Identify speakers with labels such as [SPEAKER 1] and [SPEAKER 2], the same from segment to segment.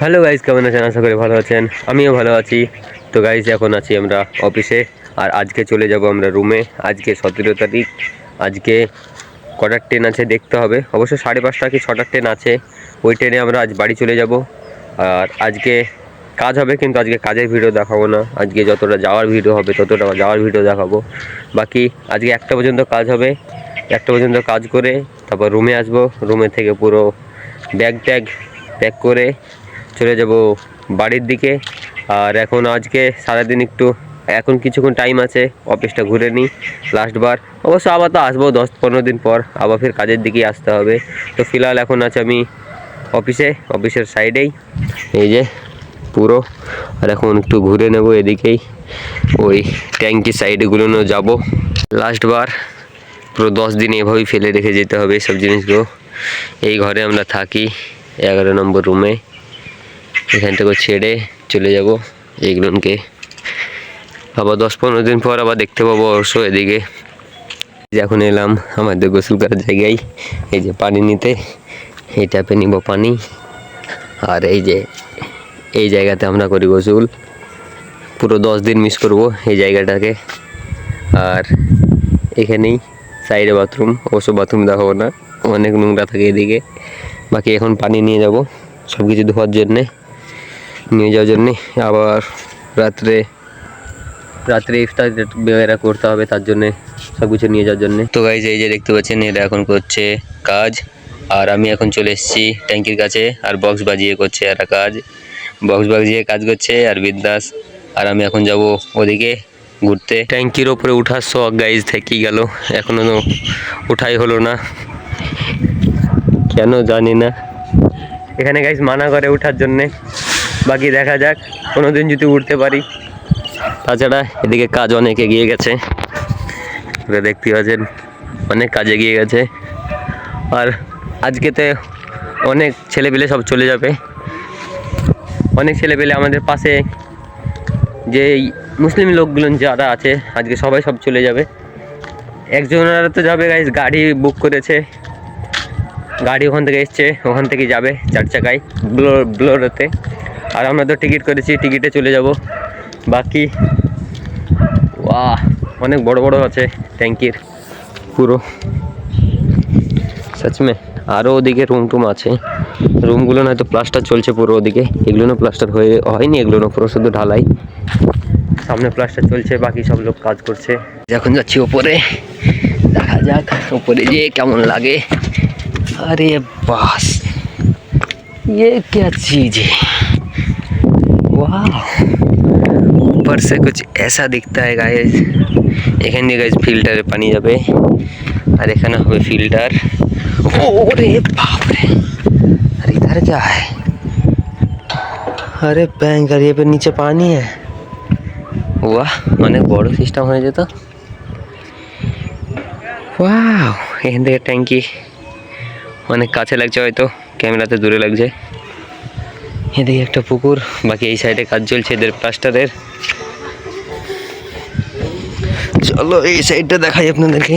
[SPEAKER 1] Hello guys, কেমন আছেন? আশা করি ভালো আছেন। আমিও ভালো আছি। তো গাইজ, এখন আছি আমরা অফিসে, আর আজকে চলে যাব আমরা রুমে। আজকে 17 তারিখ। আজকে কটার ট্রেন আছে দেখতে হবে, অবশ্য 5:30 কি 6টার ট্রেন আছে। ওই ট্রেনে আমরা আজ বাড়ি চলে যাব। আর আজকে কাজ হবে, কিন্তু আজকে কাজের ভিডিও দেখাবো না। আজকে যতটা যাওয়ার ভিডিও হবে ততটা যাওয়ার ভিডিও দেখাবো। বাকি আজকে 1টা পর্যন্ত কাজ হবে। 1টা পর্যন্ত কাজ করে তারপর রুমে আসবো। রুমে থেকে পুরো ব্যাগ ট্যাগ প্যাক করে চলে যাব বাড়ির দিকে। আর এখন আজকে সারাদিন এখন কিছুক্ষণ টাইম আছে, অফিসটা ঘুরে নিই লাস্টবার। অবশ্য আবার তো আসবো 10-15 দিন পর, আবার ফের কাজের দিকেই আসতে হবে। তো ফিলহাল এখন আছে আমি অফিসের সাইডেই, এই যে পুরো। আর এখন একটু ঘুরে নেব এদিকেই, ওই ট্যাঙ্কি সাইডগুলো যাব লাস্টবার। পুরো 10 দিন এভাবেই ফেলে রেখে যেতে হবে সব জিনিসগুলো। এই ঘরে আমরা থাকি, 11 নম্বর রুমে। এখান থেকে ছেড়ে চলে যাব এইগুলোকে। আবার 10-15 দিন পর আবার দেখতে পাবো অবশ্য এদিকে। এখন এলাম আমাদের গোসল করার জায়গায়, এই যে পানি নিতে। এই ট্যাপে নিব পানি, আর এই জায়গাতে আমরা করি গোসল। পুরো 10 দিন মিস করব এই জায়গাটাকে। আর এখানেই সাইডে বাথরুম, অবশ্য বাথরুম দেখাবো না, অনেক নোংরা থাকে এদিকে। বাকি এখন পানি নিয়ে যাব সব কিছু ধোয়ার জন্যে, নিয়ে যাওয়ার জন্যে। আবার রাত্রে ইফতার বেগেরা করতে হবে, তার জন্যে সব কিছু নিয়ে যাওয়ার জন্যে। তো গাইজ, এই যে দেখতে পাচ্ছেন, এরা এখন করছে কাজ। আর আমি এখন চলে এসেছি ট্যাঙ্কির কাছে, আর বক্স বাজিয়ে করছে এরা কাজ। বক্স বাজিয়ে কাজ করছে আর বিন্দাস। আর আমি এখন যাব ওদিকে ঘুরতে। ট্যাঙ্কির ওপরে উঠার শখ গাইজ থেকেই গেল, এখনো উঠাই হলো না, কেন জানি না। এখানে গাইজ মানা করে উঠার জন্যে। বাকি দেখা যাক কোনোদিন যদি উঠতে পারি। তাছাড়া এদিকে কাজ অনেক এগিয়ে গেছে, দেখতে পাচ্ছেন অনেক কাজ এগিয়ে গেছে। আর আজকেতে অনেক ছেলেপেলে সব চলে যাবে। অনেক ছেলেপেলে আমাদের পাশে যে মুসলিম লোকগুলো যারা আছে, আজকে সব চলে যাবে। একজনেরা তো যাবে গাইজ, গাড়ি বুক করেছে, গাড়ি ওখান থেকে এসছে, ওখান থেকে যাবে 4 চাকায় ব্লোরোতে। আর আমরা তো টিকিট করেছি, টিকিটে চলে যাব। বাকি অনেক বড় বড় আছে ট্যাঙ্কির পুরো, সচমে। আরও ওদিকে রুম আছে, রুমগুলো হয়তো প্লাস্টার চলছে পুরো ওদিকে। এগুলো প্লাস্টার হয়নি, এগুলো পুরো শুধু ঢালাই। সামনে প্লাস্টার চলছে, বাকি সব লোক কাজ করছে। এখন যাচ্ছি ওপরে, দেখা যাক ওপরে যে কেমন লাগে। अरे बस ये क्या चीज है, वाह। ऊपर से कुछ ऐसा दिखता है गाइस। এখান দিয়ে গাইস ফিল্টারে পানি যাবে, আর এখানে হবে ফিল্টার। ओरे बाप रे, अरे इधर क्या है? अरे भयंकर, ये पे नीचे पानी है। वाह, অনেক বড় সিস্টেম হয়ে যেত। ওয়াও, এখান থেকে ট্যাঙ্কি অনেক কাছে লাগছে, হয়তো ক্যামেরাতে দূরে লাগছে। এদিকে একটা পুকুর, বাকি এই সাইডে কাজ চলছে এদের প্লাস্টারের। চলো এই সাইডটা দেখাই আপনাদেরকে।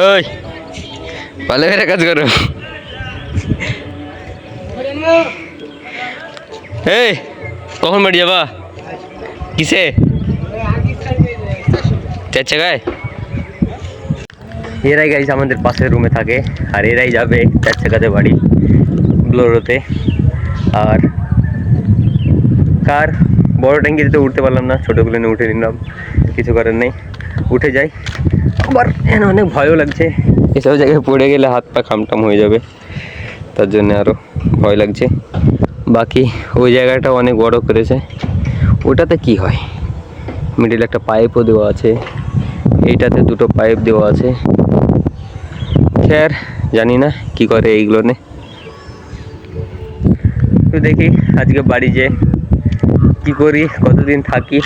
[SPEAKER 1] ওই ভালো করে কাজ করো। এই কখন বাড়ি যাবা? কিসে? 4 চাকায়? এরাই গাইজ আমাদের পাশের রুমে থাকে, আর এরাই যাবে 4 চাকাতে বাড়ি, ব্লোরোতে। আর কার বড় ট্যাঙ্কিতে তো উঠতে পারলাম না, ছোটোগুলো নিয়ে উঠে নিলাম, কিছু করার নেই। উঠে যাই, আবার অনেক ভয়ও লাগছে, এসব জায়গায় পড়ে গেলে হাত পা খামটাম হয়ে যাবে, তার জন্য আরও ভয় লাগছে। বাকি ওই জায়গাটা অনেক বড় করেছে, ওটাতে কি হয়, মিডিলে একটা পাইপও দেওয়া আছে, এইটাতে 2টো পাইপ দেওয়া আছে। খैर জানি না কি করে এইগুলো নে। তো দেখি আজকে বাড়ি যে কি করি, কতদিন থাকি।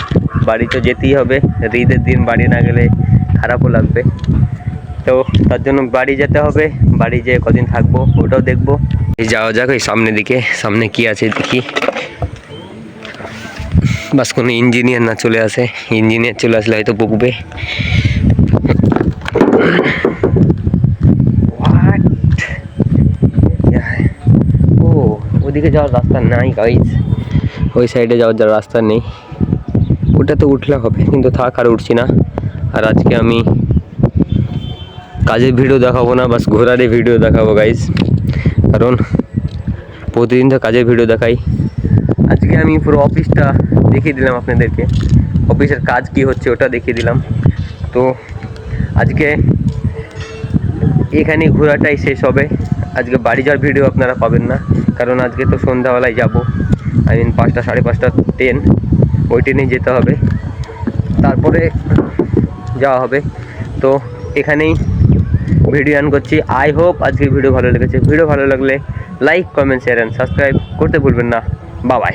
[SPEAKER 1] বাড়ি তো যেতেই হবে, ঈদের দিন বাড়ি না গেলে খারাপও লাগবে। তো তার জন্য বাড়ি যেতে হবে, বাড়ি যেয়ে কদিন থাকবো ওটাও দেখবো। যাওয়া যাক ওই সামনের দিকে, সামনে কি আছে দেখি। বাস কোনো ইঞ্জিনিয়ার না চলে আসে, ইঞ্জিনিয়ার চলে আসলে হয়তো বকবে। ওইদিকে যাওয়ার রাস্তা নাই গাইজ, ওই সাইডে যাওয়ার যাওয়ার রাস্তা নেই। ওটা তো উঠলে হবে, কিন্তু থাক আর উঠছি না। আর আজকে আমি কাজের ভিডিও দেখাবো না, বাস ঘোরারই ভিডিও দেখাবো গাইজ, কারণ প্রতিদিন তো কাজের ভিডিও দেখাই। আজকে আমি পুরো অফিসটা দেখিয়ে দিলাম আপনাদেরকে, অফিসের কাজ কি হচ্ছে ওটা দেখিয়ে দিলাম। তো আজকে এখানে ঘোরাটাই শেষ হবে। আজকে বাড়ি যাওয়ার ভিডিও আপনারা পাবেন না, কারণ আজকে তো সন্ধ্যাবেলায় যাব, 5টা 5:30 ট্রেন, ওই ট্রেনেই যেতে হবে, তারপরে যাওয়া হবে। তো এখানেই ভিডিও অন করছি। আই হোপ আজকের ভিডিও ভালো লেগেছে। ভিডিও ভালো লাগলে like, comment, share and subscribe করতে ভুলবেন না। Bye bye.